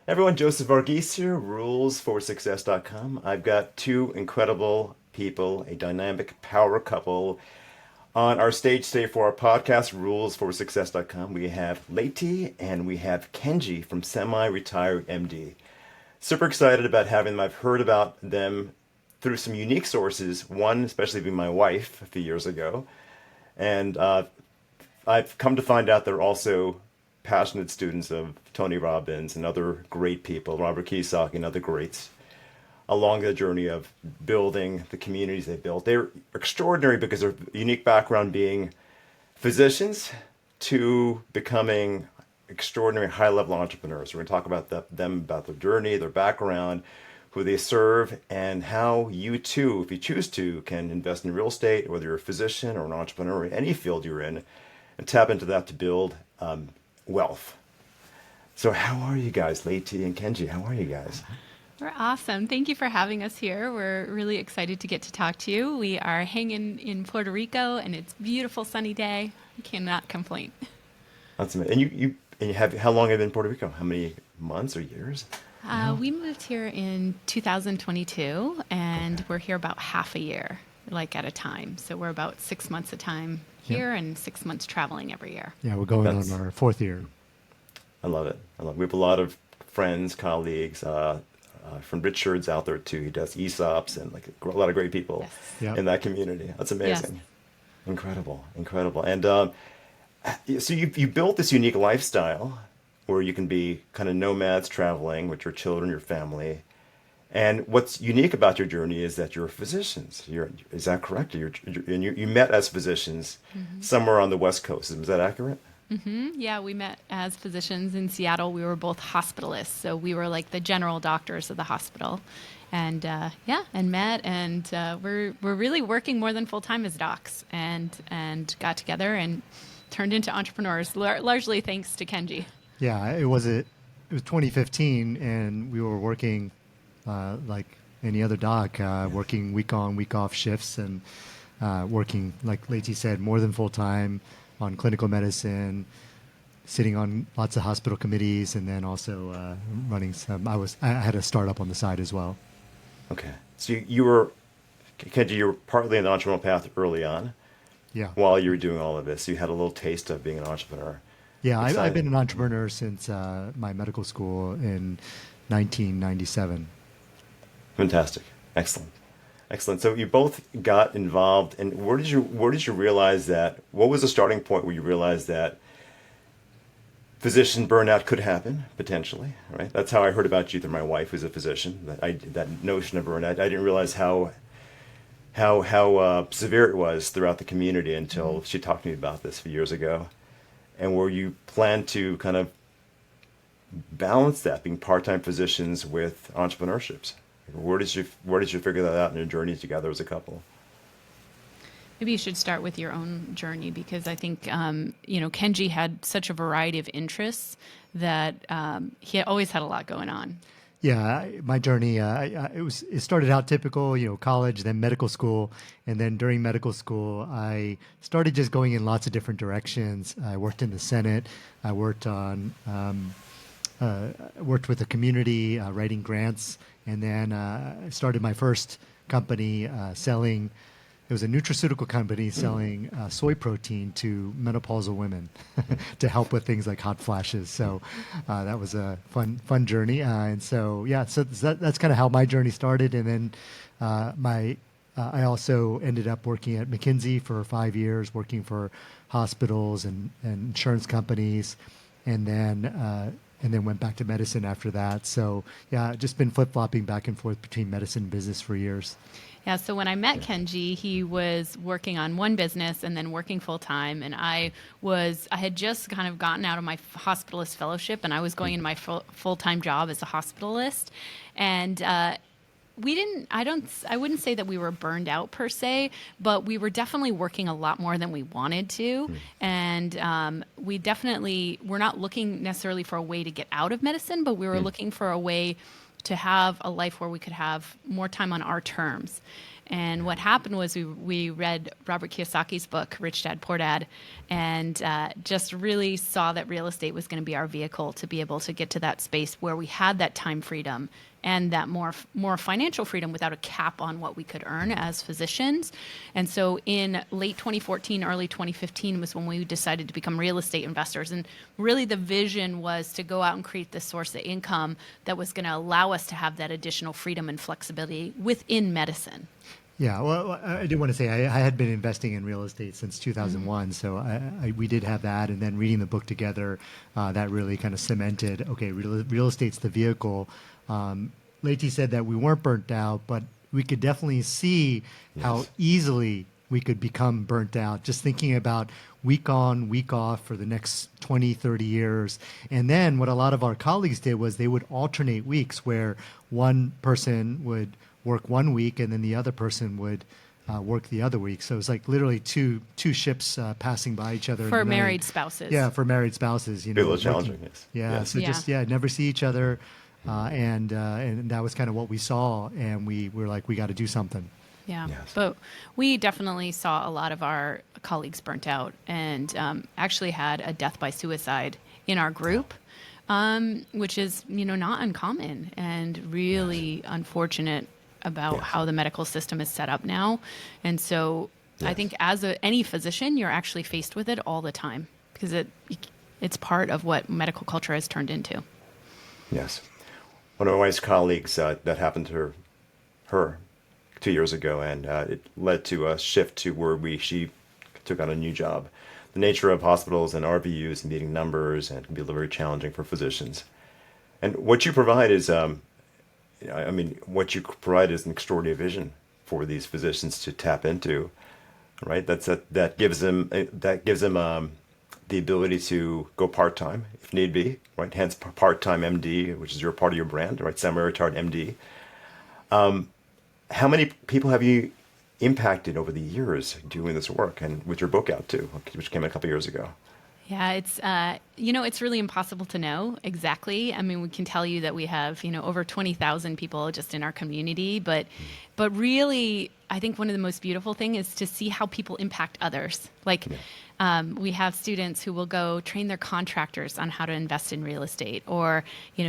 Everyone, Joseph Varghese here, rulesforsuccess.com. I've got two incredible people, a dynamic power couple on our stage today for our podcast, rulesforsuccess.com. We have Lety and we have Kenji from Semi-Retired MD. Super excited about having them. I've heard about them through some unique sources, one especially being my wife a few years ago. And I've come to find out they're also passionate students of Tony Robbins and other great people, Robert Kiyosaki and other greats, along the journey of building the communities they built. They're extraordinary because of their unique background being physicians to becoming extraordinary high-level entrepreneurs. We're going to talk about them, about their journey, their background, who they serve, and how you too, if you choose to, can invest in real estate, whether you're a physician or an entrepreneur, in any field you're in, and tap into that to build wealth. So how are you guys, Lety and Kenji? How are you guys? We're awesome. Thank you for having us here. We're really excited to get to talk to you. We are hanging in Puerto Rico, and it's a beautiful sunny day. We cannot complain. That's amazing. And you have how long have you been in Puerto Rico? How many months or years? No. We moved here in 2022, and Okay. we're here about half a year, like at a time. So we're about 6 months a time Yep. here and 6 months traveling every year. Yeah, we're going on That's our fourth year. I love it. I love. We have a lot of friends, colleagues, from Richard's out there too. He does ESOPs and like a lot of great people Yes. Yep. in that community. That's Yes. amazing. Incredible, incredible. And so you built this unique lifestyle where you can be kind of nomads traveling with your children, your family. And what's unique about your journey is that you're physicians. Is that correct? You met as physicians somewhere on the West Coast. Is that accurate? Yeah, we met as physicians in Seattle. We were both hospitalists, so we were like the general doctors of the hospital, and and met, and we're really working more than full time as docs, and got together and turned into entrepreneurs, largely thanks to Kenji. Yeah, it was 2015, and we were working like any other doc, working week on, week off shifts, and working, like Lety said, more than full time on clinical medicine, sitting on lots of hospital committees, and then also running some. I had a startup on the side as well. Okay. So you were, Kenji, you were partly in the entrepreneurial path early on Yeah, while you were doing all of this. You had a little taste of being an entrepreneur. yeah. I've been Exciting. an entrepreneur since my medical school in 1997. Fantastic. Excellent. Excellent. So you both got involved, and where did you realize that? What was the starting point where you realized that physician burnout could happen potentially? Right. That's how I heard about you through my wife, who's a physician. That notion of burnout. I didn't realize how severe it was throughout the community until she talked to me about this a few years ago, and where you plan to kind of balance that being part-time physicians with entrepreneurships. Where did you figure that out in your journey together as a couple? Maybe you should start with your own journey because I think Kenji had such a variety of interests that he always had a lot going on. Yeah, my journey, it started out typical, college, then medical school, and then during medical school, I started just going in lots of different directions. I worked in the Senate. I worked with the community, writing grants, and then I started my first company selling. It was a nutraceutical company selling soy protein to menopausal women to help with things like hot flashes. So that was a fun journey. And so, yeah, so that's kind of how my journey started. And then I also ended up working at McKinsey for 5 years, working for hospitals and insurance companies, and then went back to medicine after that. So yeah, just been flip-flopping back and forth between medicine and business for years. Yeah, so when I met Kenji, he was working on one business and then working full time, and I had just kind of gotten out of my hospitalist fellowship, and I was going into my full time job as a hospitalist, and I wouldn't say that we were burned out per se, but we were definitely working a lot more than we wanted to, and we're not looking necessarily for a way to get out of medicine, but we were looking for a way to have a life where we could have more time on our terms. And what happened was we read Robert Kiyosaki's book, Rich Dad, Poor Dad, and just really saw that real estate was going to be our vehicle to be able to get to that space where we had that time freedom and that more financial freedom without a cap on what we could earn as physicians. And so in late 2014, early 2015 was when we decided to become real estate investors. And really the vision was to go out and create this source of income that was going to allow us to have that additional freedom and flexibility within medicine. Yeah, well, I do want to say I had been investing in real estate since 2001, so we did have that, and then reading the book together, that really kind of cemented, okay, real estate's the vehicle. Lety said that we weren't burnt out, but we could definitely see how easily we could become burnt out, just thinking about week on, week off for the next 20, 30 years. And then what a lot of our colleagues did was they would alternate weeks where one person would work one week and then the other person would work the other week. So it was like literally two ships passing by each other. For married spouses. Yeah, for married spouses. You know, Be a little challenging, yes. Yeah, so just never see each other. And that was kind of what we saw. And we were like, we got to do something. Yeah, Yes. but we definitely saw a lot of our colleagues burnt out and actually had a death by suicide in our group, which is, not uncommon and really unfortunate about how the medical system is set up now. And so I think as any physician, you're actually faced with it all the time because it's part of what medical culture has turned into. Yes. One of my wife's colleagues, that happened to her 2 years ago, and it led to a shift to where she took on a new job. The nature of hospitals and RVUs and meeting numbers and can be very challenging for physicians. And what you provide is, what you provide is an extraordinary vision for these physicians to tap into, right? That gives them the ability to go part-time if need be, right? Hence part-time MD, which is part of your brand, right? Semi-retired MD. How many people have you impacted over the years doing this work, and with your book out too, which came out a couple years ago? Yeah, it's it's really impossible to know exactly. I mean, we can tell you that we have over 20,000 people just in our community, but really, I think one of the most beautiful thing is to see how people impact others. Like. We have students who will go train their contractors on how to invest in real estate or,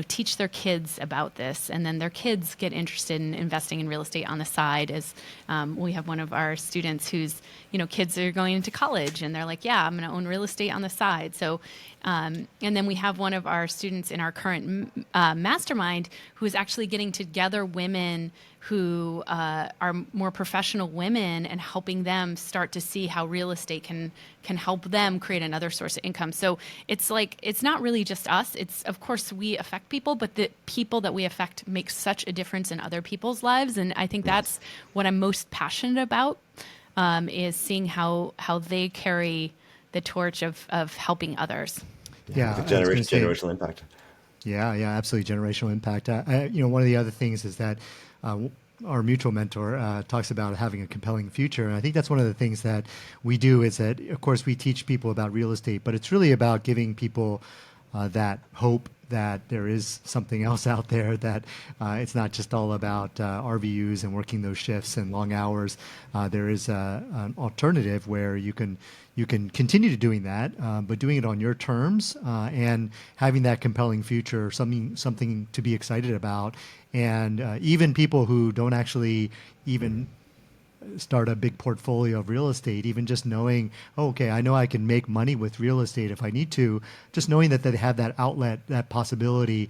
teach their kids about this. And then their kids get interested in investing in real estate on the side as we have one of our students whose, kids are going into college and they're like, yeah, I'm going to own real estate on the side. So, and then we have one of our students in our current mastermind who is actually getting together women who are more professional women and helping them start to see how real estate can help them create another source of income. So it's like, it's not really just us. It's, of course, we affect people, but the people that we affect make such a difference in other people's lives. And I think that's what I'm most passionate about, is seeing how they carry the torch of helping others. Yeah, generational impact. Yeah, absolutely, generational impact. One of the other things is that our mutual mentor talks about having a compelling future, and I think that's one of the things that we do. Is that, of course, we teach people about real estate, but it's really about giving people that hope that there is something else out there, that it's not just all about RVUs and working those shifts and long hours. There is an alternative where you can continue doing that, but doing it on your terms and having that compelling future, something to be excited about. And even people who don't actually even start a big portfolio of real estate, even just knowing, okay, I know I can make money with real estate if I need to, just knowing that they have that outlet, that possibility,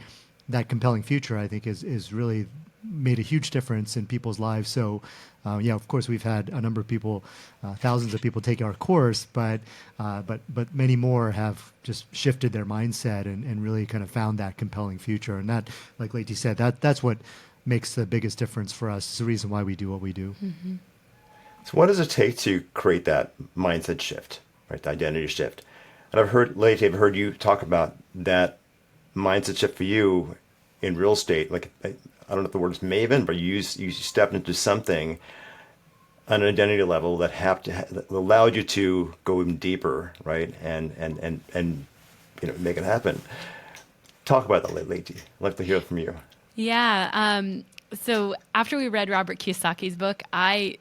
that compelling future, I think is really made a huge difference in people's lives. So, of course, we've had a number of people, thousands of people take our course, but many more have just shifted their mindset and really kind of found that compelling future. And that, like Lety said, that's what makes the biggest difference for us. It's the reason why we do what we do. Mm-hmm. So what does it take to create that mindset shift, right? The identity shift. And I've heard you talk about that mindset shift for you in real estate. Like, I don't know if the word is maven, but you stepped into something on an identity level that allowed you to go even deeper, right? And make it happen. Talk about that, Lety. I'd like to hear it from you. Yeah. So after we read Robert Kiyosaki's book, I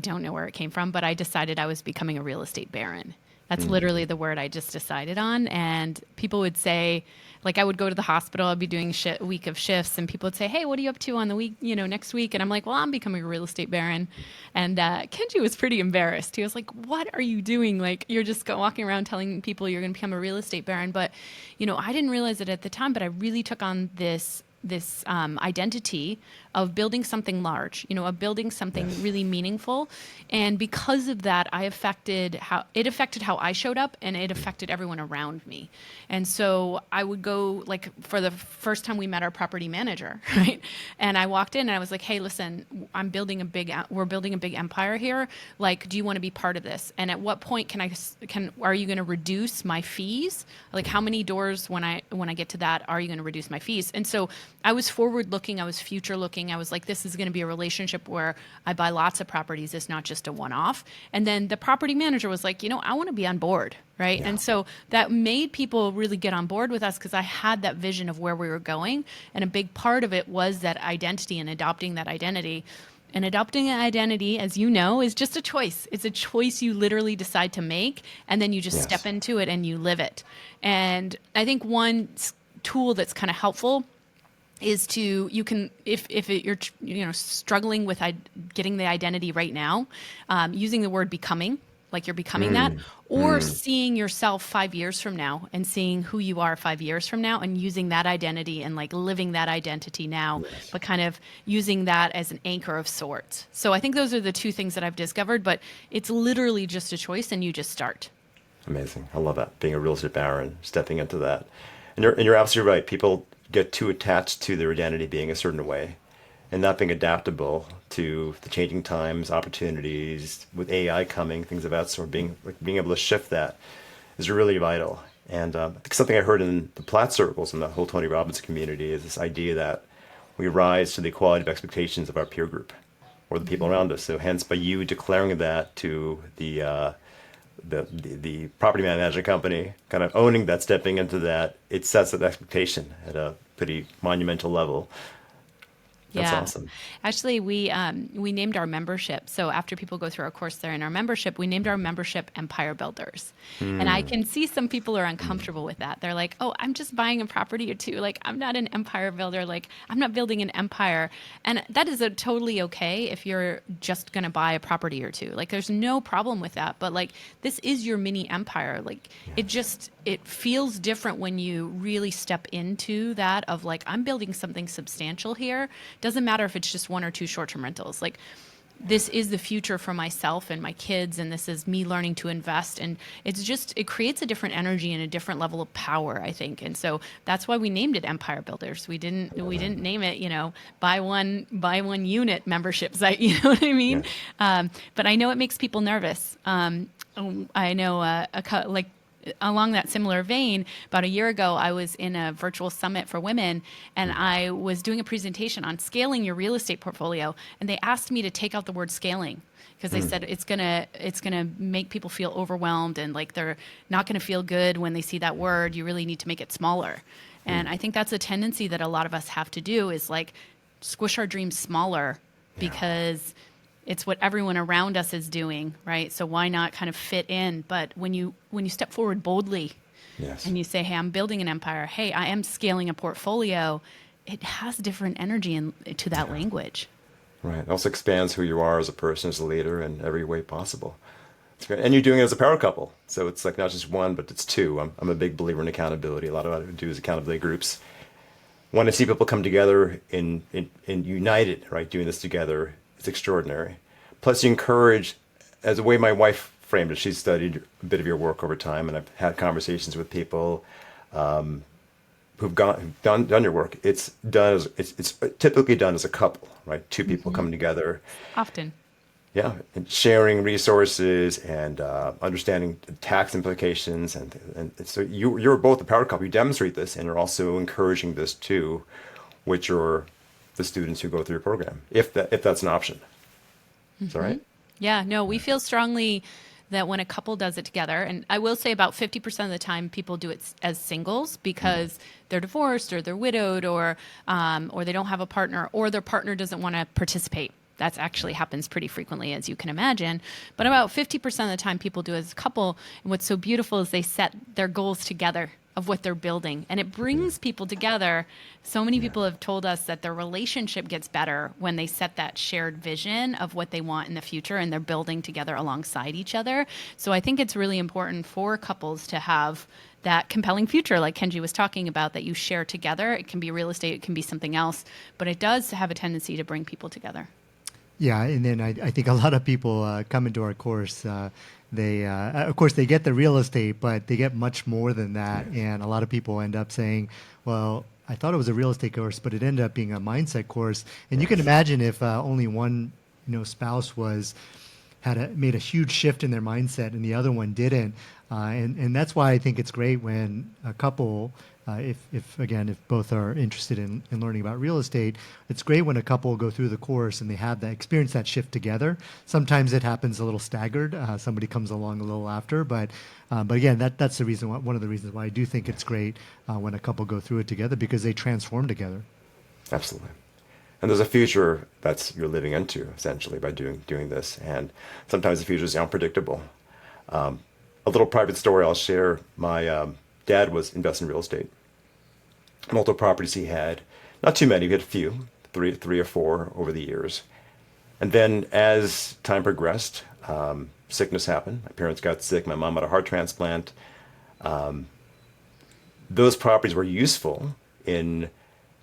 don't know where it came from, but I decided I was becoming a real estate baron. That's literally the word I just decided on. And people would say, like, I would go to the hospital, I'd be doing a week of shifts, and people would say, hey, what are you up to on the week, next week? And I'm like, well, I'm becoming a real estate baron. And Kenji was pretty embarrassed. He was like, what are you doing? Like, you're just walking around telling people you're going to become a real estate baron. But, I didn't realize it at the time, but I really took on this identity of building something large, of building something really meaningful. And because of that, it affected how I showed up, and it affected everyone around me. And so I would go, like, for the first time we met our property manager, right? And I walked in and I was like, hey, listen, we're building a big empire here. Like, do you want to be part of this? And at what point are you going to reduce my fees? Like, how many doors when I get to that, are you going to reduce my fees? And so I was forward looking, I was future looking. I was like, this is going to be a relationship where I buy lots of properties. It's not just a one-off. And then the property manager was like, I want to be on board, right? Yeah. And so that made people really get on board with us because I had that vision of where we were going. And a big part of it was that identity and adopting that identity. And adopting an identity, as you know, is just a choice. It's a choice you literally decide to make, and then you just step into it and you live it. And I think one tool that's kind of helpful is if you're struggling with getting the identity right now, using the word becoming, like you're becoming that, or seeing yourself 5 years from now and seeing who you are 5 years from now and using that identity and like living that identity now, but kind of using that as an anchor of sorts. So I think those are the two things that I've discovered, but it's literally just a choice and you just start. Amazing. I love that. Being a real estate baron, stepping into that. And you're absolutely right. People get too attached to their identity being a certain way and not being adaptable to the changing times, opportunities with AI coming, things of that sort. Being able to shift that is really vital. And I think something I heard in the Platt circles and the whole Tony Robbins community is this idea that we rise to the equality of expectations of our peer group or the people around us. So hence, by you declaring that to the property management company, kind of owning that, stepping into that, it sets an expectation at a pretty monumental level. That's awesome. Actually, we named our membership. So after people go through our course, they're in our membership. We named our membership Empire Builders. And I can see some people are uncomfortable with that. They're like, oh, I'm just buying a property or two. Like, I'm not an empire builder. Like, I'm not building an empire. And that is totally okay if you're just going to buy a property or two. Like, there's no problem with that. But like, this is your mini empire. Like, it feels different when you really step into that of like, I'm building something substantial here. Doesn't matter if it's just one or two short-term rentals. Like, this is the future for myself and my kids, and this is me learning to invest. And it creates a different energy and a different level of power, I think. And so that's why we named it Empire Builders. We didn't name it, buy one unit membership site. You know what I mean? Yeah. But I know it makes people nervous. I know along that similar vein, about a year ago, I was in a virtual summit for women, and I was doing a presentation on scaling your real estate portfolio. And they asked me to take out the word scaling because they said it's gonna make people feel overwhelmed and like they're not gonna feel good when they see that word. You really need to make it smaller. And I think that's a tendency that a lot of us have to do is like squish our dreams smaller because it's what everyone around us is doing, right? So why not kind of fit in? But when you step forward boldly and you say, hey, I'm building an empire. Hey, I am scaling a portfolio. It has different energy to that language. Right. It also expands who you are as a person, as a leader in every way possible. It's great. And you're doing it as a power couple. So it's like not just one, but it's two. I'm a big believer in accountability. A lot of what I do is accountability groups. Want to see people come together in united, right? Doing this together. It's extraordinary. Plus, you encourage, as the way my wife framed it, she's studied a bit of your work over time, and I've had conversations with people who've done your work. It's typically done as a couple, right? Two people coming together. Often. Yeah, and sharing resources and understanding tax implications, and so you're both a power couple. You demonstrate this, and you're also encouraging this too, which are the students who go through your program, if that's an option. Is that right? Yeah, no, we feel strongly that when a couple does it together, and I will say about 50% of the time people do it as singles because they're divorced or they're widowed or they don't have a partner or their partner doesn't want to participate. That actually happens pretty frequently, as you can imagine. But about 50% of the time people do it as a couple. And what's so beautiful is they set their goals together of what they're building. And it brings people together. So many people have told us that their relationship gets better when they set that shared vision of what they want in the future and they're building together alongside each other. So I think it's really important for couples to have that compelling future, like Kenji was talking about, that you share together. It can be real estate, it can be something else, but it does have a tendency to bring people together. Yeah, and then I think a lot of people come into our course. They, of course, they get the real estate, but they get much more than that. And a lot of people end up saying, "Well, I thought it was a real estate course, but it ended up being a mindset course." And you can imagine if only one, spouse made a huge shift in their mindset and the other one didn't. And that's why I think it's great when a couple, if both are interested in learning about real estate, it's great when a couple go through the course and they have that experience, that shift together. Sometimes it happens a little staggered. Somebody comes along a little after, but again, that's the reason. One of the reasons why I do think it's great when a couple go through it together, because they transform together. Absolutely. And there's a future you're living into essentially by doing this, and sometimes the future is unpredictable. A little private story I'll share. My dad was invested in real estate. Multiple properties he had, not too many. He had a few, three or four over the years. And then as time progressed, sickness happened. My parents got sick. My mom had a heart transplant. Those properties were useful in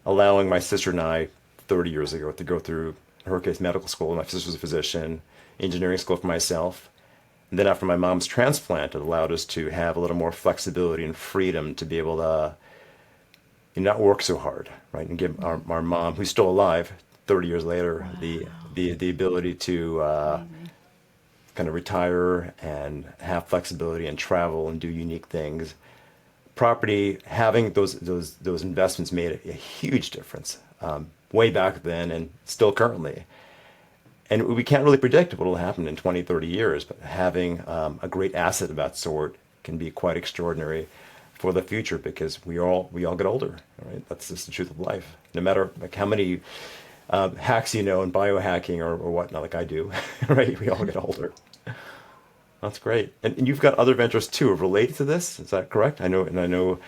allowing my sister and I 30 years ago to go through, in her case, medical school. My sister was a physician, engineering school for myself. And then after my mom's transplant, it allowed us to have a little more flexibility and freedom to be able to not work so hard, right? And give our mom, who's still alive 30 years later, the ability to kind of retire and have flexibility and travel and do unique things. Property, having those investments made a huge difference way back then and still currently. And we can't really predict what will happen in 20, 30 years, but having a great asset of that sort can be quite extraordinary for the future, because we all get older, right? That's just the truth of life. No matter how many hacks in biohacking or whatnot, like I do, right? We all get older. That's great. And you've got other ventures too related to this. Is that correct? I know,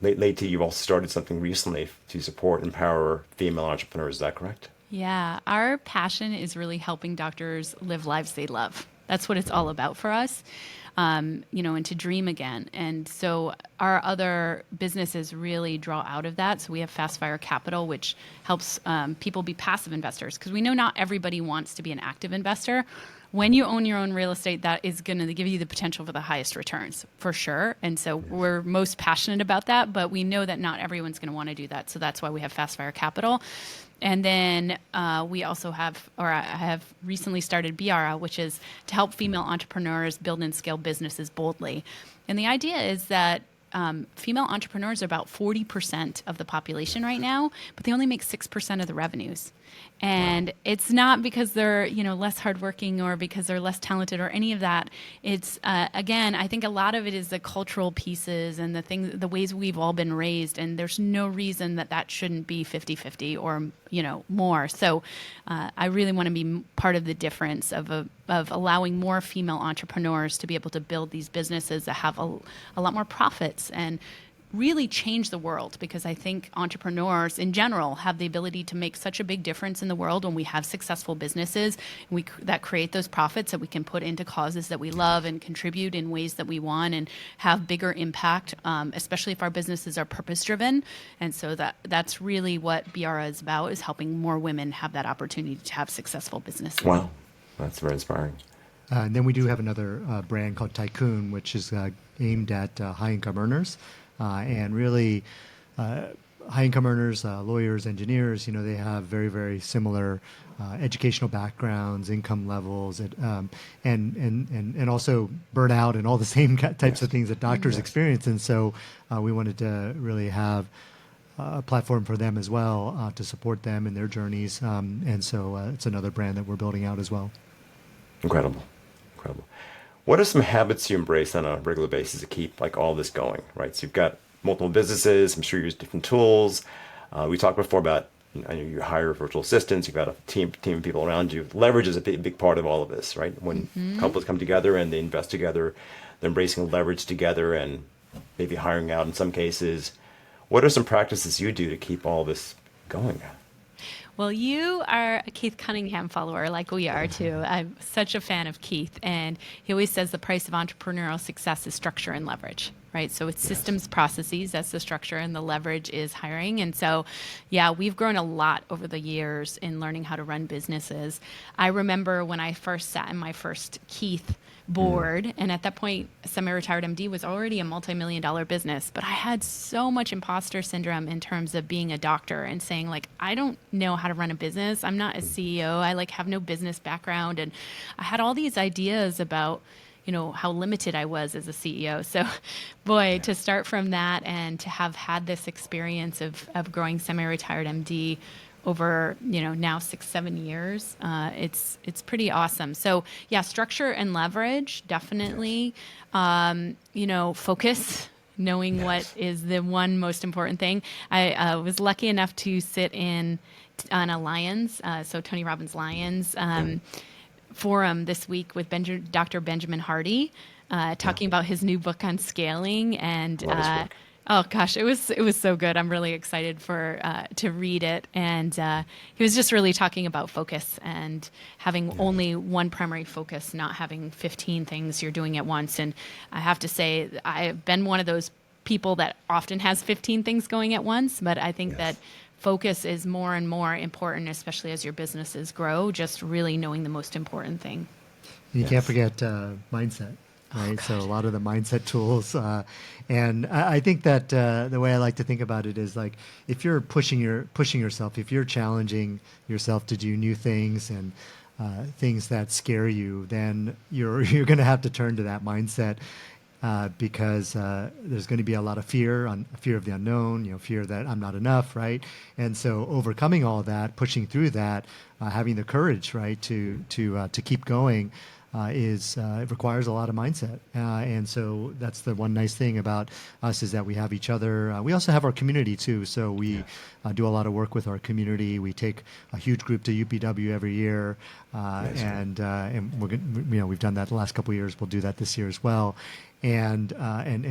Lety, you've also started something recently to support, empower female entrepreneurs. Is that correct? Yeah, our passion is really helping doctors live lives they love. That's what it's all about for us, and to dream again. And so our other businesses really draw out of that. So we have Fast Fire Capital, which helps people be passive investors, because we know not everybody wants to be an active investor. When you own your own real estate, that is going to give you the potential for the highest returns, for sure. And so we're most passionate about that, but we know that not everyone's going to want to do that. So that's why we have Fast Fire Capital. And then we also I have recently started BRA, which is to help female entrepreneurs build and scale businesses boldly. And the idea is that female entrepreneurs are about 40% of the population right now, but they only make 6% of the revenues. And it's not because they're, less hardworking or because they're less talented or any of that. It's, again, I think a lot of it is the cultural pieces and the ways we've all been raised. And there's no reason that shouldn't be 50-50 or, more. So I really want to be part of the difference of allowing more female entrepreneurs to be able to build these businesses that have a lot more profits and really change the world, because I think entrepreneurs in general have the ability to make such a big difference in the world when we have successful businesses that create those profits that we can put into causes that we love and contribute in ways that we want and have bigger impact, especially if our businesses are purpose-driven. And so that's really what BRA is about, is helping more women have that opportunity to have successful businesses. Wow, that's very inspiring. And then we do have another brand called Tycoon, which is aimed at high-income earners. And really, high-income earners, lawyers, engineers, they have very, very similar educational backgrounds, income levels, and also burnout and all the same types of things that doctors experience. And so we wanted to really have a platform for them as well to support them in their journeys. And so it's another brand that we're building out as well. Incredible. What are some habits you embrace on a regular basis to keep like all this going, right? So you've got multiple businesses. I'm sure you use different tools. We talked before about I know you hire virtual assistants. You've got a team of people around you. Leverage is a big part of all of this, right? When couples come together and they invest together, they're embracing leverage together and maybe hiring out in some cases. What are some practices you do to keep all this going? Well, you are a Keith Cunningham follower, like we are too. I'm such a fan of Keith, and he always says the price of entrepreneurial success is structure and leverage, right? So it's systems, processes, that's the structure, and the leverage is hiring. And so, yeah, we've grown a lot over the years in learning how to run businesses. I remember when I first sat in my first Keith board, and at that point, Semi-Retired MD was already a multi-million-dollar business, but I had so much imposter syndrome in terms of being a doctor and saying, like, I don't know how to run a business. I'm not a CEO. I like have no business background, and I had all these ideas about how limited I was as a CEO. So boy, to start from that and to have had this experience of growing Semi-Retired MD over now 6-7 years, it's pretty awesome. So yeah, structure and leverage definitely. Focus, knowing what is the one most important thing. I was lucky enough to sit in on a Lions, so Tony Robbins Lions forum this week with Dr. Benjamin Hardy, talking about his new book on scaling. And oh gosh, it was so good. I'm really excited to read it. And he was just really talking about focus and having only one primary focus, not having 15 things you're doing at once. And I have to say, I've been one of those people that often has 15 things going at once, but I think that focus is more and more important, especially as your businesses grow, just really knowing the most important thing. You can't forget mindset, right? So a lot of the mindset tools. And I think that the way I like to think about it is like, if you're pushing yourself, if you're challenging yourself to do new things and things that scare you, then you're going to have to turn to that mindset. Because there's going to be a lot of fear of the unknown, fear that I'm not enough, right? And so overcoming all that, pushing through that, having the courage, right, to keep going, it requires a lot of mindset. And so that's the one nice thing about us is that we have each other. We also have our community too. So we do a lot of work with our community. We take a huge group to UPW every year, and we're we've done that the last couple of years. We'll do that this year as well. And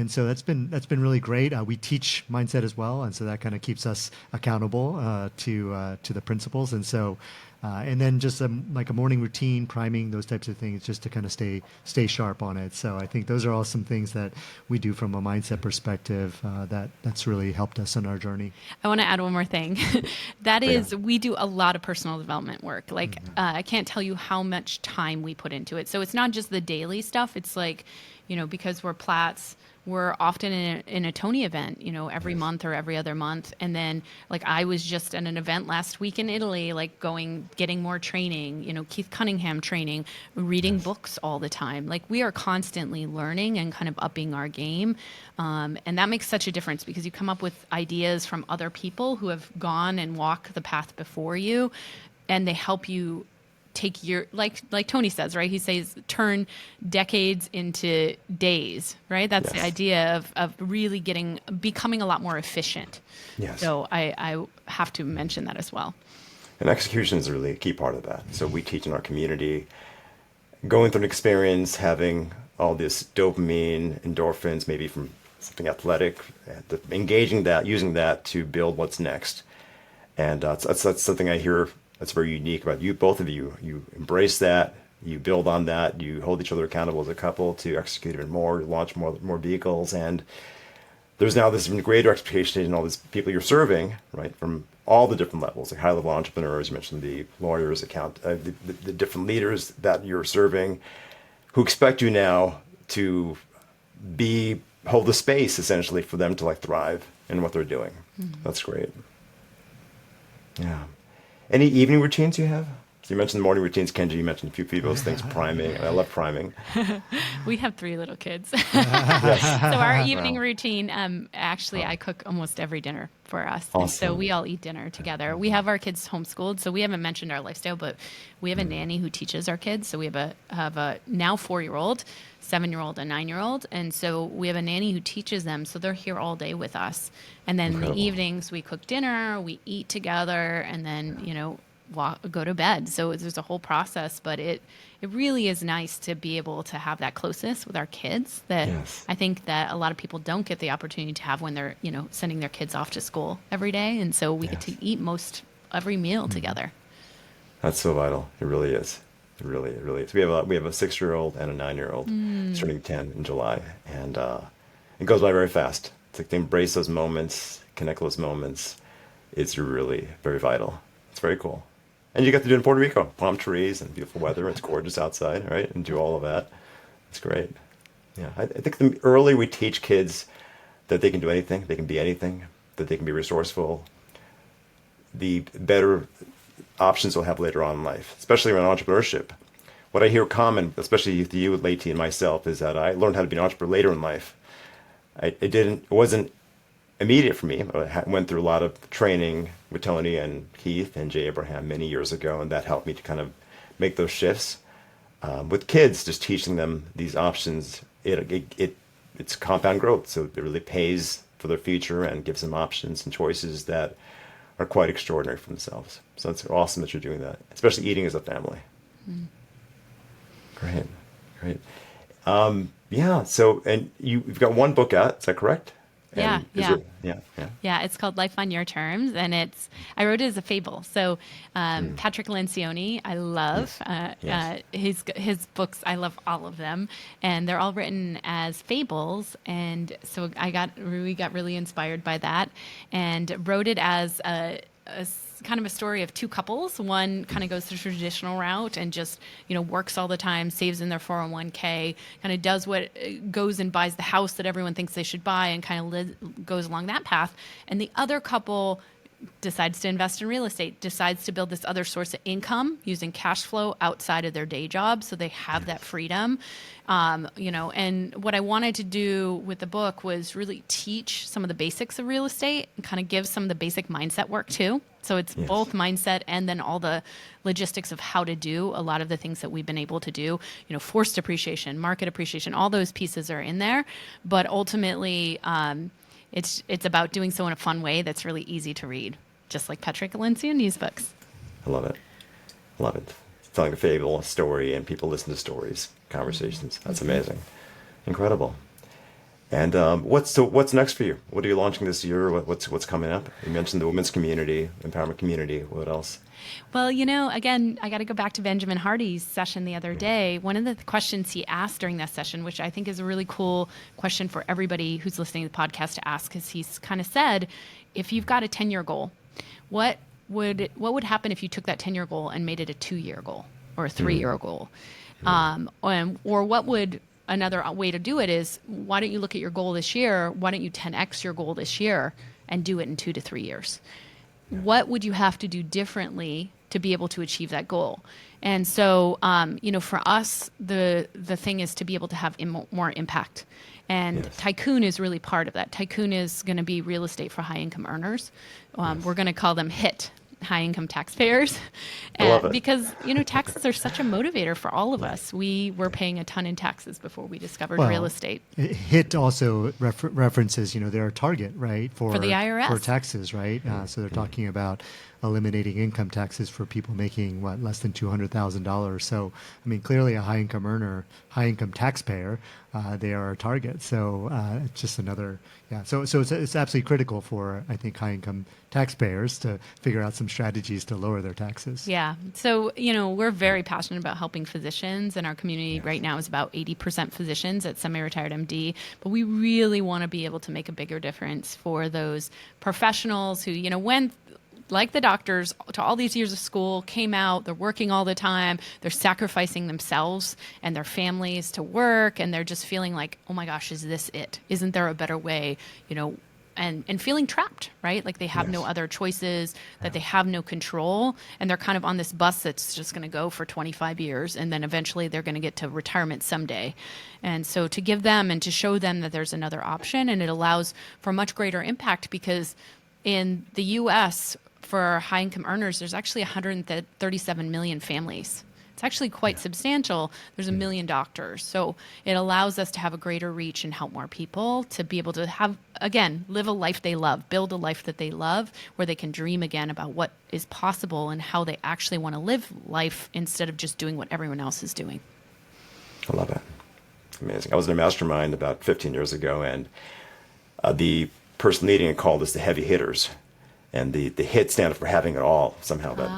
so that's been really great. We teach mindset as well, and so that kind of keeps us accountable to the principles. And so, and then just like a morning routine, priming, those types of things, just to kind of stay sharp on it. So I think those are all some things that we do from a mindset perspective that's really helped us on our journey. I want to add one more thing. That is, we do a lot of personal development work. Like I can't tell you how much time we put into it. So it's not just the daily stuff. It's like, because we're Platts, we're often in a Tony event, every month or every other month. And then like I was just at an event last week in Italy, like getting more training, Keith Cunningham training, reading books all the time. Like we are constantly learning and kind of upping our game. And that makes such a difference because you come up with ideas from other people who have gone and walked the path before you, and they help you take your, like Tony says, right? He says, turn decades into days, right? That's the idea of really becoming a lot more efficient. Yes. So I have to mention that as well. And execution is really a key part of that. So we teach in our community, going through an experience, having all this dopamine, endorphins, maybe from something athletic, engaging that, using that to build what's next. And that's something I hear that's very unique about you, both of you. You embrace that, you build on that, you hold each other accountable as a couple to execute even more, launch more vehicles. And there's now this even greater expectation in all these people you're serving, right, from all the different levels, like high-level entrepreneurs, you mentioned the lawyers, the different leaders that you're serving, who expect you now to hold the space, essentially, for them to like thrive in what they're doing. That's great. Yeah. Any evening routines you have? So you mentioned the morning routines, Kenji. You mentioned a few people's things, priming. And I love priming. We have 3 little kids. Yes. So our evening Wow. routine, actually, I cook almost every dinner for us. And so Awesome. we all eat dinner together. We have our kids homeschooled, so we haven't mentioned our lifestyle, but we have a nanny who teaches our kids. So we have a now 4-year-old, 7-year-old, and 9-year-old. And so we have a nanny who teaches them. So they're here all day with us. And then in the Incredible. evenings, we cook dinner, we eat together, and then, go to bed. So there's a whole process, but it really is nice to be able to have that closeness with our kids that Yes. I think that a lot of people don't get the opportunity to have when they're, sending their kids off to school every day. And so we get to Yes. eat most every meal together. That's so vital. It really is. It really is. We have a 6-year-old and a 9-year-old turning 10 in July, and it goes by very fast. It's like to embrace those moments, connect those moments. It's really very vital. It's very cool. And you get to do it in Puerto Rico, palm trees and beautiful weather. It's gorgeous outside, right? And do all of that. It's great. Yeah, I think the earlier we teach kids that they can do anything, they can be anything, that they can be resourceful, the better options they'll have later on in life, especially around entrepreneurship. What I hear common, especially with you, Lety, and myself, is that I learned how to be an entrepreneur later in life. It wasn't immediate for me. I went through a lot of training with Tony and Keith and Jay Abraham many years ago, and that helped me to kind of make those shifts. With kids, just teaching them these options, it's compound growth, so it really pays for their future and gives them options and choices that are quite extraordinary for themselves. So it's awesome that you're doing that, especially eating as a family. Great, great. Yeah. So, and you've got one book out. Is that correct? Yeah, And is yeah. yeah. Yeah, it's called Life on Your Terms, and I wrote it as a fable. So Patrick Lencioni, I love Yes. his books. I love all of them, and they're all written as fables. And so we got really inspired by that, and wrote it as kind of a story of 2 couples. One kind of goes the traditional route and just, works all the time, saves in their 401k, kind of does what goes and buys the house that everyone thinks they should buy and kind of goes along that path. And the other couple decides to invest in real estate, decides to build this other source of income using cash flow outside of their day job, so they have that freedom. And what I wanted to do with the book was really teach some of the basics of real estate and kind of give some of the basic mindset work too. So it's Yes. both mindset and then all the logistics of how to do a lot of the things that we've been able to do, forced appreciation, market appreciation, all those pieces are in there. But ultimately, it's about doing so in a fun way that's really easy to read, just like Patrick Lencioni's books. I love it. Love it. Telling a fable, a story, and people listen to stories, conversations. That's amazing. Incredible. And what's next for you? What are you launching this year? What's coming up? You mentioned the women's community, empowerment community. What else? Well, again, I got to go back to Benjamin Hardy's session the other day. One of the questions he asked during that session, which I think is a really cool question for everybody who's listening to the podcast to ask, is he's kind of said, if you've got a 10-year goal, what would happen if you took that 10-year goal and made it a 2-year goal or a 3-year goal? Or what would another way to do it is, why don't you look at your goal this year? Why don't you 10x your goal this year and do it in 2 to 3 years? What would you have to do differently to be able to achieve that goal? And so, for us, the thing is to be able to have more impact. And Yes. Tycoon is really part of that. Tycoon is going to be real estate for high income earners. We're going to call them HIT, high income taxpayers. I love it. Because, taxes are such a motivator for all of us. We were paying a ton in taxes before we discovered real estate. HIT also references, their target, right? For the IRS. For taxes, right? So they're talking about eliminating income taxes for people making, less than $200,000. So, clearly a high income earner, high income taxpayer, they are a target. So it's just another, So it's absolutely critical for, I think, high income taxpayers to figure out some strategies to lower their taxes. Yeah. So, we're very passionate about helping physicians, and our community right now is about 80% physicians at semi-retired MD. But we really want to be able to make a bigger difference for those professionals who, went like the doctors to all these years of school, came out, they're working all the time, they're sacrificing themselves and their families to work, and they're just feeling like, oh my gosh, is this it? Isn't there a better way? and feeling trapped, right? Like they have no Yes. other choices, that they have no control, and they're kind of on this bus that's just going to go for 25 years, and then eventually they're going to get to retirement someday. And so to give them and to show them that there's another option, and it allows for much greater impact, because in the US, for high income earners, there's actually 137 million families. It's actually quite substantial. There's 1 million doctors. So it allows us to have a greater reach and help more people to be able to have, again, live a life they love, build a life that they love, where they can dream again about what is possible and how they actually want to live life instead of just doing what everyone else is doing. I love it. Amazing. I was in a mastermind about 15 years ago, and the person leading it called us the heavy hitters. And the hit stands for having it all. Somehow that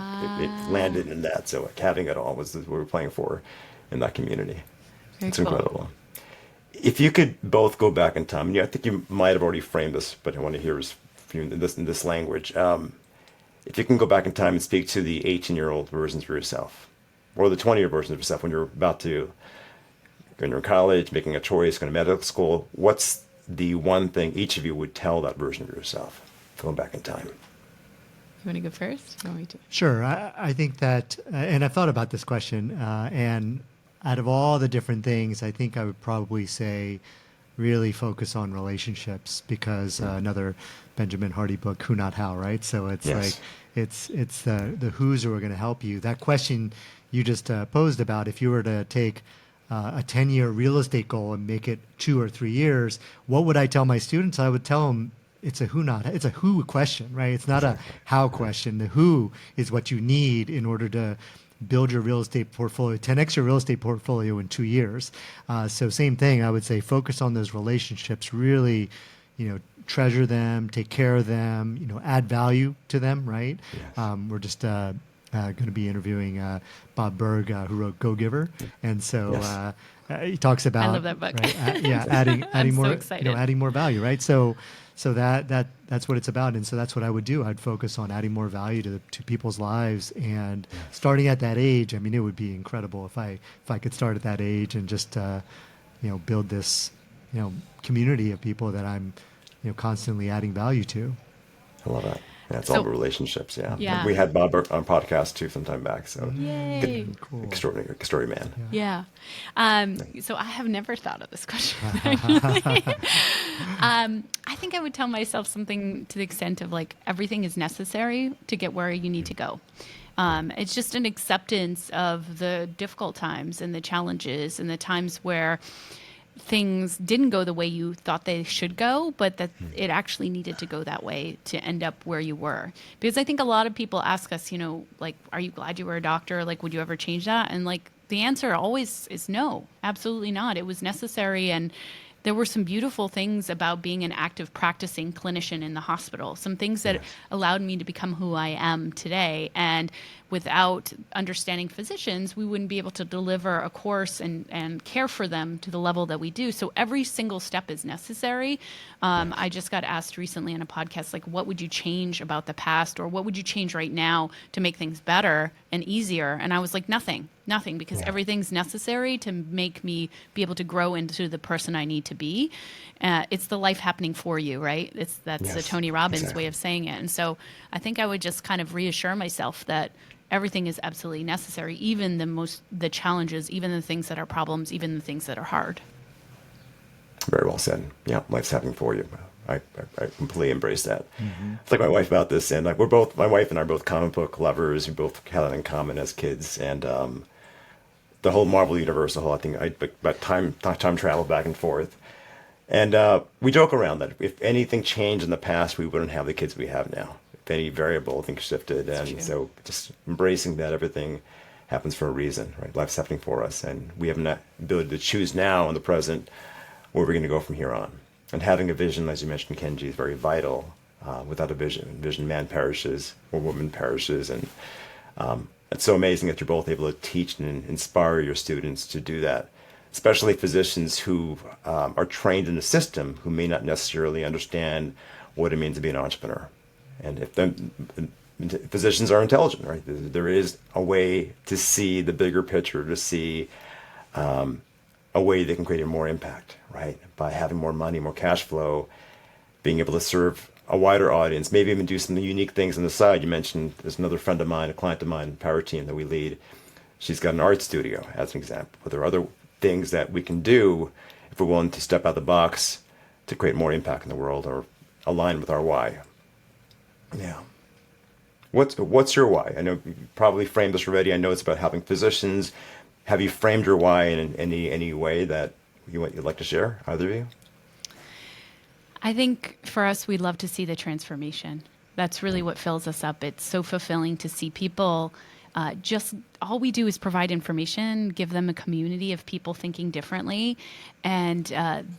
it landed in that. So like, having it all was what we were playing for in that community. Very It's cool. incredible. If you could both go back in time, I think you might have already framed this, but I want to hear from you in this language. If you can go back in time and speak to the 18-year-old versions of yourself, or the 20-year versions of yourself when you're about to, when you're in college, making a choice, going to medical school, what's the one thing each of you would tell that version of yourself going back in time? You want to go first? You want me to? Sure. I think that, and I've thought about this question, and out of all the different things, I think I would probably say really focus on relationships, because another Benjamin Hardy book, Who Not How, right? So it's Yes. like, it's the who's who are going to help you. That question you just posed about, if you were to take a 10-year real estate goal and make it 2 or 3 years, what would I tell my students? I would tell them, it's a who question, right? It's not a how question. The who is what you need in order to build your real estate portfolio, 10x your real estate portfolio in 2 years. So same thing, I would say focus on those relationships, really, treasure them, take care of them, add value to them, right? Yes. We're just going to be interviewing Bob Berg, who wrote Go Giver. And so Yes. he talks about, I love that book. right, adding I'm more, so excited. adding more value, right? So that's what it's about, and so that's what I would do. I'd focus on adding more value to people's lives, and starting at that age. I mean, it would be incredible if I could start at that age and just build this community of people that I'm constantly adding value to. I love that. Yeah, it's So- all about relationships. Yeah. Yeah. We had Bob on podcast too some time back. So Yay. Cool. extraordinary man. Yeah. So I have never thought of this question, actually. I think I would tell myself something to the extent of like, everything is necessary to get where you need to go. It's just an acceptance of the difficult times and the challenges and the times where things didn't go the way you thought they should go, but that it actually needed to go that way to end up where you were. Because I think a lot of people ask us, like, are you glad you were a doctor? Like, would you ever change that? And like, the answer always is no, absolutely not. It was necessary. And there were some beautiful things about being an active practicing clinician in the hospital, some things that allowed me to become who I am today. And without understanding physicians, we wouldn't be able to deliver a course and care for them to the level that we do. So every single step is necessary. I just got asked recently on a podcast, like, what would you change about the past, or what would you change right now to make things better and easier? And I was like, nothing, because everything's necessary to make me be able to grow into the person I need to be. It's the life happening for you, right? That's the Tony Robbins way of saying it. And so I think I would just kind of reassure myself that everything is absolutely necessary, even the challenges, even the things that are problems, even the things that are hard. Very well said. Yeah, life's happening for you. I completely embrace that. It's like my wife about this, and like my wife and I are both comic book lovers. We both had that in common as kids, and the whole Marvel universe, the whole about time travel back and forth. And we joke around that if anything changed in the past, we wouldn't have the kids we have now. If any variable, things shifted. And so just embracing that everything happens for a reason, right? Life's happening for us. And we have the ability to choose now in the present where we're going to go from here on. And having a vision, as you mentioned, Kenji, is very vital. Without a vision, man perishes or woman perishes. And it's so amazing that you're both able to teach and inspire your students to do that, especially physicians who are trained in the system who may not necessarily understand what it means to be an entrepreneur. And if physicians are intelligent, right? There is a way to see the bigger picture, to see a way they can create more impact, right? By having more money, more cash flow, being able to serve a wider audience, maybe even do some unique things on the side. You mentioned there's another friend of mine, a client of mine, Power Team that we lead. She's got an art studio, as an example. But there are other things that we can do if we're willing to step out the box to create more impact in the world or align with our why. Yeah. What's your why? I know you probably framed this already. I know it's about helping physicians. Have you framed your why in any way that you'd like to share, either of you? I think for us, we love to see the transformation. That's really what fills us up. It's so fulfilling to see people. Just all we do is provide information, give them a community of people thinking differently, and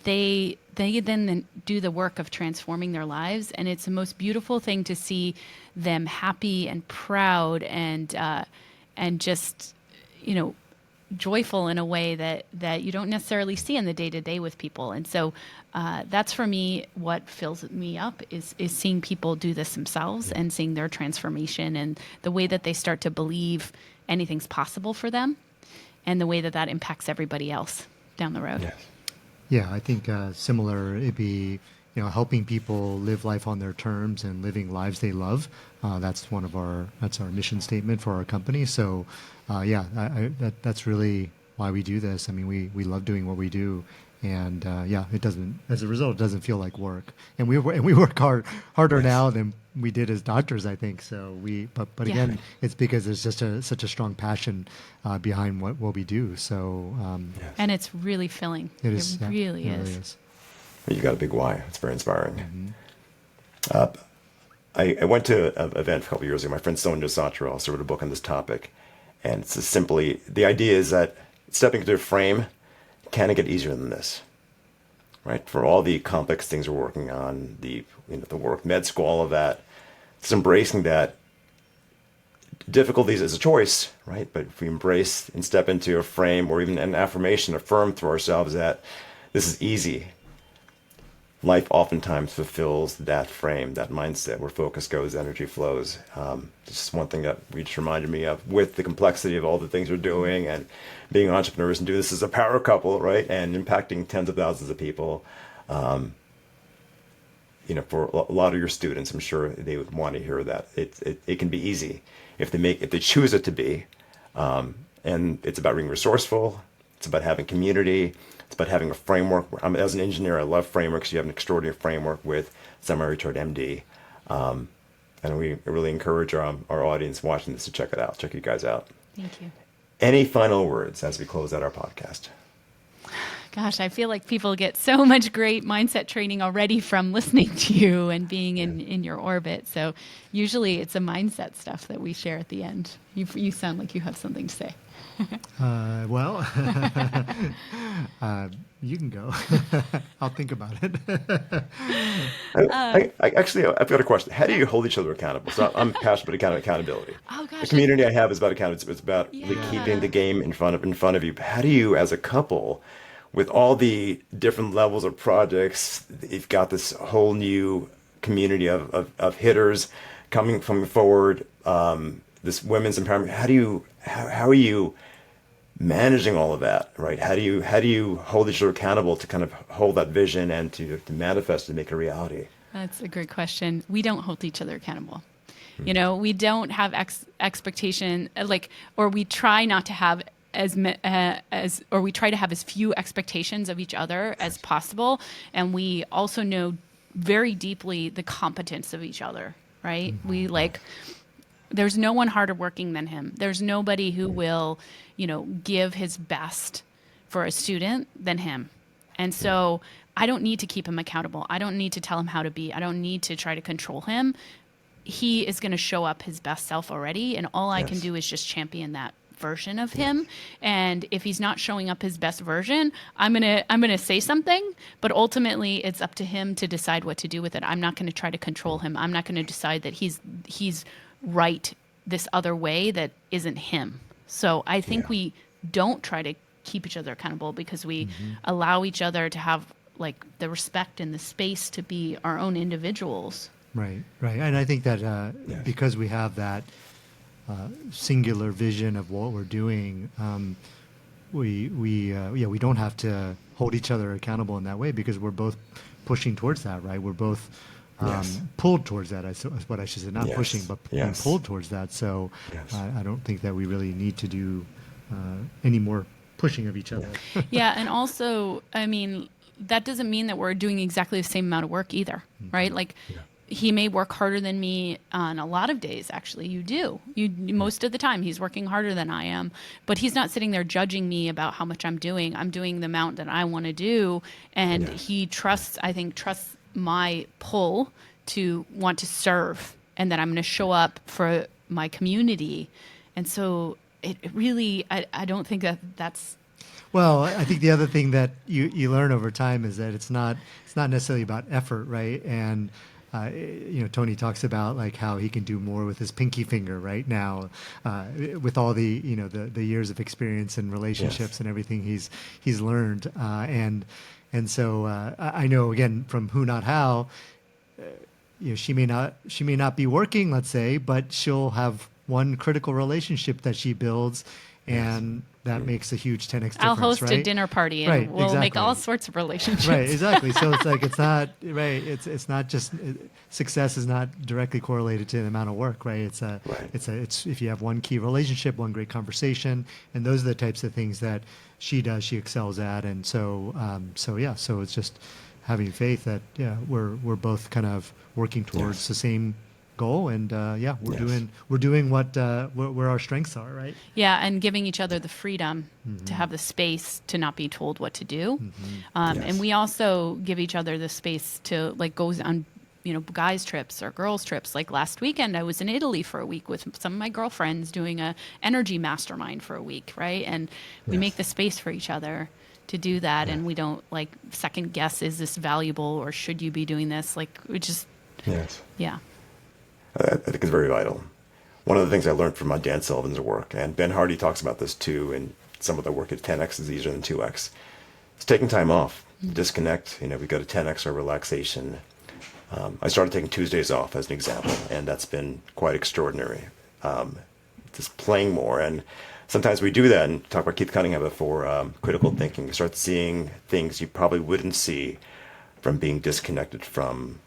they then do the work of transforming their lives. And it's the most beautiful thing to see them happy and proud and just, joyful in a way that you don't necessarily see in the day-to-day with people. And so that's for me what fills me up is seeing people do this themselves and seeing their transformation and the way that they start to believe anything's possible for them and the way that impacts everybody else down the road. Yes. Yeah, I think similar, it'd be, helping people live life on their terms and living lives they love. That's our mission statement for our company. So, that's really why we do this. I mean, we love doing what we do, and it doesn't. As a result, it doesn't feel like work. And we work harder now than we did as doctors, I think. So but again, it's because there's just such a strong passion behind what we do. So, and it's really filling. It is. It really is. You got a big why. It's very inspiring. I went to an event a couple of years ago. My friend Sonia Satra also wrote a book on this topic. And it's just simply, the idea is that stepping into a frame, can it get easier than this? Right? For all the complex things we're working on, the work, med school, all of that, it's embracing that difficulties is a choice, right? But if we embrace and step into a frame or even an affirmation, affirm to ourselves that this is easy, life oftentimes fulfills that frame, that mindset where focus goes, energy flows. Just one thing that just reminded me of with the complexity of all the things we're doing and being entrepreneurs and doing this as a power couple, right? And impacting tens of thousands of people. For a lot of your students, I'm sure they would want to hear that it can be easy if they choose it to be. And it's about being resourceful. It's about having community. It's about having a framework. As an engineer, I love frameworks. You have an extraordinary framework with semi-retired MD. And we really encourage our audience watching this to check it out. Check you guys out. Thank you. Any final words as we close out our podcast? Gosh, I feel like people get so much great mindset training already from listening to you and being in your orbit. So usually it's a mindset stuff that we share at the end. You sound like you have something to say. You can go. I'll think about it. I've got a question. How do you hold each other accountable? So I'm passionate about accountability. Oh gosh, the community I have is about accountability. It's about keeping the game in front of you. How do you, as a couple, with all the different levels of projects, you've got this whole new community of hitters coming forward. This women's empowerment. How are you managing all of that, right? How do you hold each other accountable to kind of hold that vision and to manifest and make it a reality? That's a great question. We don't hold each other accountable. We don't have expectation, or we try not to have we try to have as few expectations of each other as possible. And we also know very deeply the competence of each other, right? There's no one harder working than him. There's nobody who will, give his best for a student than him. And so I don't need to keep him accountable. I don't need to tell him how to be. I don't need to try to control him. He is going to show up his best self already. And all I can do is just champion that version of him. And if he's not showing up his best version, I'm gonna say something, but ultimately it's up to him to decide what to do with it. I'm not going to try to control him. I'm not going to decide that he's right this other way that isn't him. So I think we don't try to keep each other accountable because we allow each other to have the respect and the space to be our own individuals. Right. And I think that because we have that singular vision of what we're doing, we don't have to hold each other accountable in that way because we're both pushing towards that, right? We're both Yes. pulled towards that. Is what I should say, not Yes. pushing, but being Yes. pulled towards that. So Yes. I don't think that we really need to do any more pushing of each other. Yeah, and also, I mean, that doesn't mean that we're doing exactly the same amount of work either, right? Like, he may work harder than me on a lot of days. Actually, you do. Most of the time, he's working harder than I am, but he's not sitting there judging me about how much I'm doing. I'm doing the amount that I want to do, and Yes. he trusts. I think trusts my pull to want to serve, and that I'm going to show up for my community, and so it really. I don't think that that's. Well, I think the other thing that you learn over time is that it's not necessarily about effort, right? And Tony talks about like how he can do more with his pinky finger right now, with all the the years of experience and relationships Yes. and everything he's learned, and so I know again from Who Not How, she may not be working, let's say, but she'll have one critical relationship that she builds, and that makes a huge 10x difference. I'll host right? a dinner party, and Right, we'll make exactly. all sorts of relationships. Right, exactly. So it's like it's not right. It's not just success is not directly correlated to the amount of work, right? Right. It's if you have one key relationship, one great conversation, and those are the types of things that she excels at, and so so it's just having faith that we're both kind of working towards the same goal, and we're doing what where our strengths are, right? Yeah, and giving each other the freedom to have the space to not be told what to do. Yes. And we also give each other the space to like go on, guys trips or girls trips. Like last weekend, I was in Italy for a week with some of my girlfriends doing a energy mastermind for a week, right? And we Yes. make the space for each other to do that, and we don't like second guess, is this valuable or should you be doing this? Like we just, Yes. yeah. I think it's very vital. One of the things I learned from Dan Sullivan's work, and Ben Hardy talks about this too, and some of the work at 10x is easier than 2x, is taking time off, disconnect. We go to 10x or relaxation. I started taking Tuesdays off as an example, and that's been quite extraordinary. Just playing more, and sometimes we do that, and talk about Keith Cunningham before, critical thinking. You start seeing things you probably wouldn't see from being disconnected from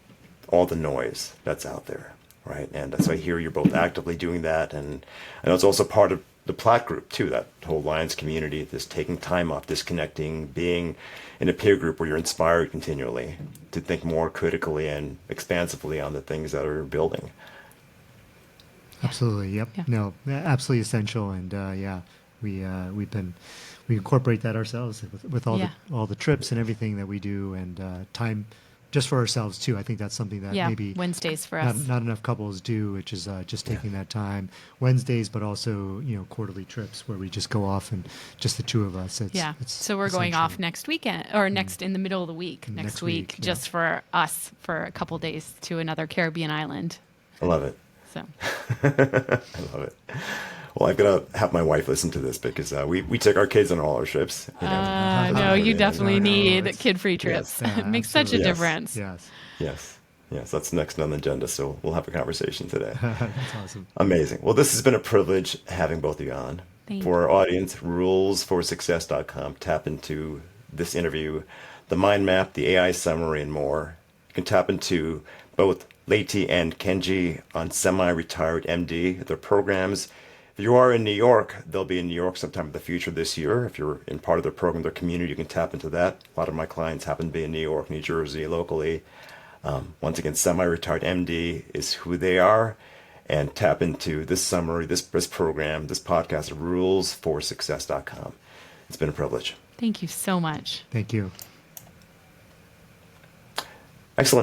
all the noise that's out there. Right, and so I hear you're both actively doing that, and I know it's also part of the Platt group too, that whole Lions community, this taking time off, disconnecting, being in a peer group where you're inspired continually to think more critically and expansively on the things that are building. Absolutely. Yep. Yeah. No, absolutely essential, and we incorporate that ourselves with all the trips and everything that we do, and time just for ourselves too. I think that's something that maybe Wednesdays for not, us. not enough couples do, which is just taking that time Wednesdays, but also quarterly trips where we just go off and just the two of us. It's So we're going off essential. next weekend or next in the middle of the week, next week, week, yeah. just for us for a couple days to another Caribbean island. I love it. So I love it. Well, I've got to have my wife listen to this because we take our kids on all our trips. no, you definitely need it's- kid-free trips. Yeah, It makes such a absolutely. difference. Yes. Yes, that's next on the agenda, so we'll have a conversation today. That's awesome. Amazing. Well, this has been a privilege having both of you on. Thank For our audience, rulesforsuccess.com. Tap into this interview, the mind map, the AI summary, and more. You can tap into both Lety and Kenji on Semi-Retired MD, their programs. If you are in New York, they'll be in New York sometime in the future this year. If you're in part of their program, their community, you can tap into that. A lot of my clients happen to be in New York, New Jersey, locally. Once again, Semi-Retired MD is who they are. And tap into this summary, this program, this podcast, rulesforsuccess.com. It's been a privilege. Thank you so much. Thank you. Excellent.